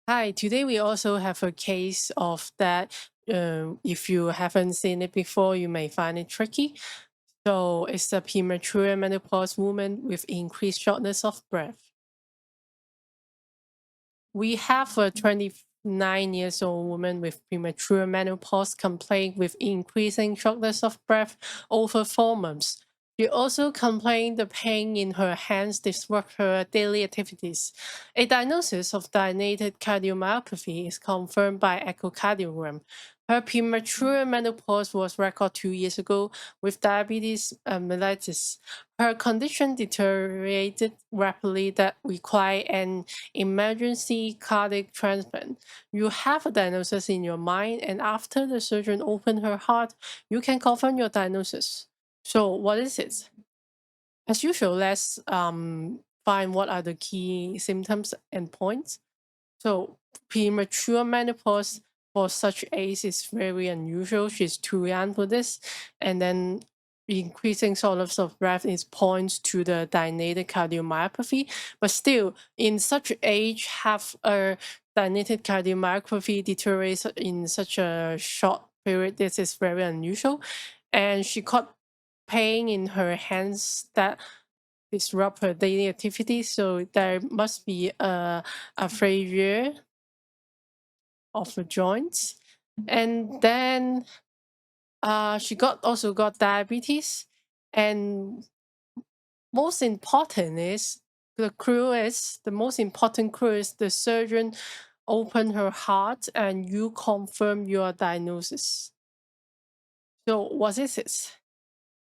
Hi, today we also have a case of that. If you haven't seen it before, you may find it tricky. So it's a premature menopause woman with increased shortness of breath. We have a 29 years old woman with premature menopause complaint with increasing shortness of breath over 4 months. She also complained the pain in her hands disrupt her daily activities. A diagnosis of dilated cardiomyopathy is confirmed by echocardiogram. Her premature menopause was recorded 2 years ago with diabetes mellitus. Her condition deteriorated rapidly that required an emergency cardiac transplant. You have a diagnosis in your mind, and after the surgeon opened her heart, you can confirm your diagnosis. So, what is it? As usual, let's find what are the key symptoms and points. So, premature menopause for such age is very unusual. She's too young for this. And then increasing shortness of breath is points to the dilated cardiomyopathy. But still, in such age, have a dilated cardiomyopathy deteriorates in such a short period. This is very unusual. And she caught pain in her hands that disrupt her daily activities. So there must be a failure of the joints. And then she also got diabetes. And most important is the most important clue is the surgeon opened her heart and you confirm your diagnosis. So what is it?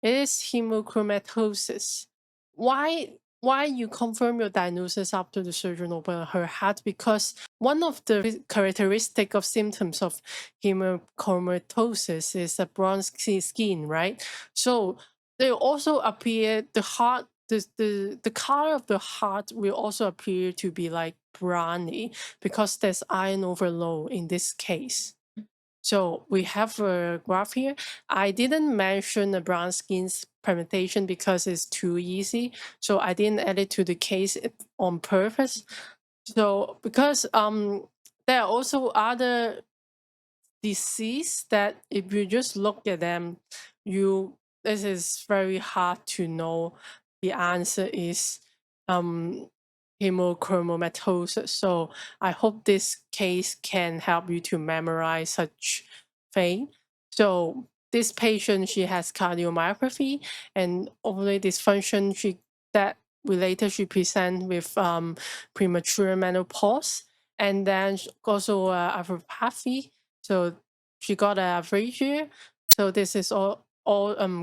It is hemochromatosis. Why you confirm your diagnosis after the surgeon opened her heart? Because one of the characteristic of symptoms of hemochromatosis is a bronzy skin, right? So they also appear the heart the color of the heart will also appear to be like browny because there's iron overload in this case. So we have a graph here. I didn't mention the brown skin's permutation because it's too easy. So I didn't add it to the case on purpose. So because there are also other disease that if you just look at them, this is very hard to know. The answer is um hemochromatosis. So I hope this case can help you to memorize such thing. So this patient, she has cardiomyopathy and ovulatory dysfunction. She present with premature menopause, and then also apopathy. So she got a aphasia. So this is all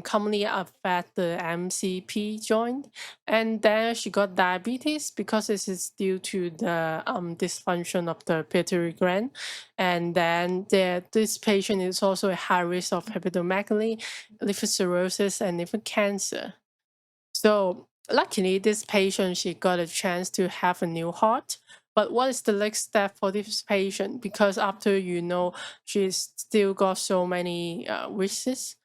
commonly affect the MCP joint. And then she got diabetes because this is due to the dysfunction of the pituitary gland. And then this patient is also at high risk of hepatomegaly, liver cirrhosis, and liver cancer. So luckily, this patient, she got a chance to have a new heart. But what is the next step for this patient? Because after she's still got so many wishes,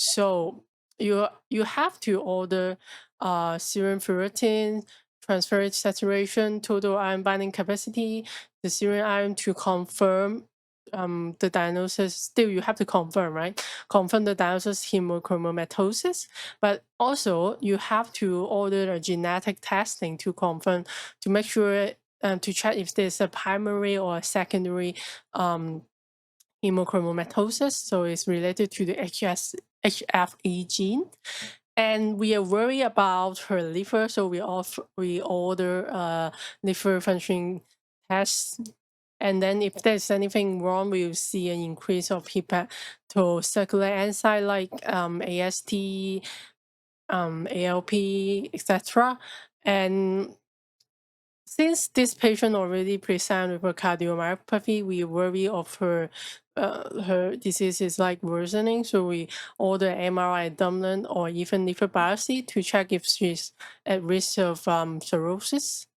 so you have to order serum ferritin, transferrin saturation, total iron binding capacity, the serum iron to confirm the diagnosis. Still, you have to confirm, right? Confirm the diagnosis hemochromatosis, but also you have to order a genetic testing to confirm, to make sure, to check if there's a primary or a secondary hemochromatosis. So it's related to the HFE gene. And we are worried about her liver, so we order a liver function test. And then if there's anything wrong, we'll see an increase of hepatocircular enzyme like AST, ALP, etc. And since this patient already present with a cardiomyopathy, we worry of her disease is like worsening. So we order MRI abdomen or even liver biopsy to check if she's at risk of cirrhosis.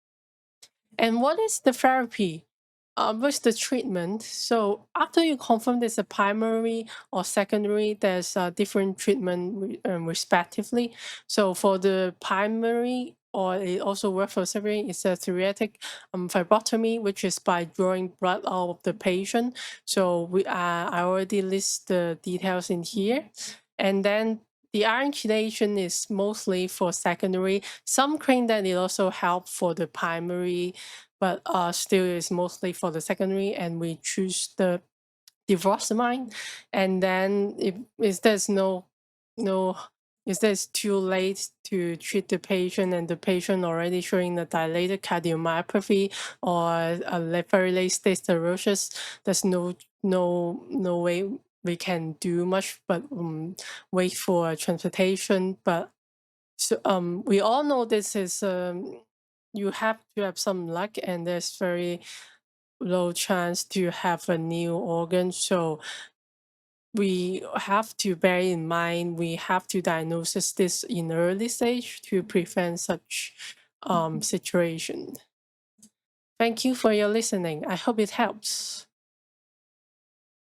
And what is the therapy? What's the treatment? So after you confirm there's a primary or secondary, there's a different treatment respectively. So for the primary, or it also works for surgery, is a thoracic phlebotomy, which is by drawing blood out of the patient. So I already list the details in here. And then the iron chelation is mostly for secondary. Some claim that it also help for the primary, but still is mostly for the secondary, and we choose the divorcemine. And then if there's no if there's too late to treat the patient and the patient already showing the dilated cardiomyopathy or very late stage cirrhosis, there's no way we can do much but wait for transportation. But so we all know this is you have to have some luck, and there's very low chance to have a new organ. So we have to bear in mind, we have to diagnose this in early stage to prevent such situation. Thank you for your listening. I hope it helps.